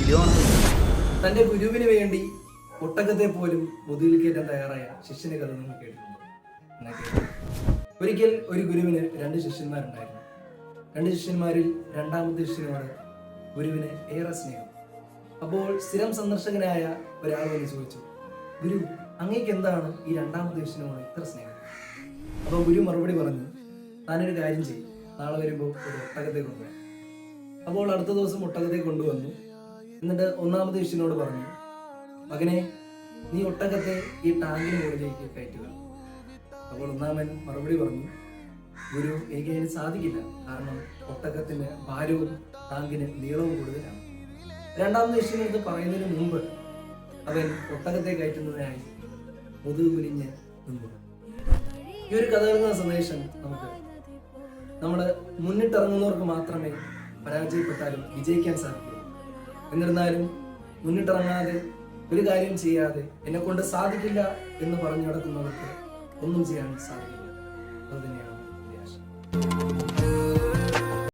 Video ആണ്. തന്റെ ഗുരുവിന് വേണ്ടി ഒട്ടകത്തെ പോലും മുതുകിൽ കയറ്റാൻ തയ്യാറായ ശിഷ്യനെ കഥ നിങ്ങൾ കേട്ടിട്ടുണ്ടോ? ഒരിക്കൽ ഒരു ഗുരുവിന് 2 ശിഷ്യന്മാരുണ്ടായിരുന്നു. 2 ശിഷ്യന്മാരിൽ രണ്ടാമത്തെ ശിഷ്യനോട് ഗുരുവിന് ഏറെ സ്നേഹം. അപ്പോൾ സ്ഥിരം സന്ദർശകനായ ഒരാൾ വന്ന് ചോദിച്ചു, ഗുരു, അങ്ങേക്ക് എന്താണ് ഈ രണ്ടാമത്തെ ശിഷ്യനോട് ഇത്ര സ്നേഹം? അപ്പോൾ ഗുരു മറുപടി പറഞ്ഞു, താനൊരു കാര്യം ചെയ്യും, നാളെ വരുമ്പോൾ ഒരു ഒട്ടകത്തെ കൊണ്ടുവരാം. അപ്പോൾ അടുത്ത ദിവസം ഒട്ടകത്തെ കൊണ്ടുവന്നു. എന്നിട്ട് ഒന്നാമത്തെ ശിഷ്യനോട് പറഞ്ഞു, മകനെ, നീ ഒട്ടകത്തെ ഈ ടാങ്കിന് മുകളിലേക്ക് കയറ്റുക. അപ്പോൾ ഒന്നാമൻ മറുപടി പറഞ്ഞു, ഗുരു, എനിക്ക് അതിന് സാധിക്കില്ല, കാരണം ഒട്ടകത്തിന് ഭാരവും ടാങ്കിന് നീളവും കൂടുതലാണ്. രണ്ടാമത്തെ ശിഷ്യനടുത്ത് പറയുന്നതിന് മുമ്പ് അവൻ ഒട്ടകത്തെ കയറ്റുന്നതിനായി മുതുകു കുനിഞ്ഞ് നിന്നു. ഈ ഒരു കഥ നൽകുന്ന സന്ദേശം നമ്മൾ മുന്നിട്ടിറങ്ങുന്നവർക്ക് മാത്രമേ പരാജയപ്പെട്ടാലും വിജയിക്കാൻ സാധിക്കൂ. എന്നിരുന്നാലും മുന്നിട്ടിറങ്ങാതെ ഒരു കാര്യം ചെയ്യാതെ എന്നെ കൊണ്ട് സാധിക്കില്ല എന്ന് പറഞ്ഞു നടക്കുന്നവർക്ക് ഒന്നും ചെയ്യാൻ സാധിക്കില്ല. അതുതന്നെ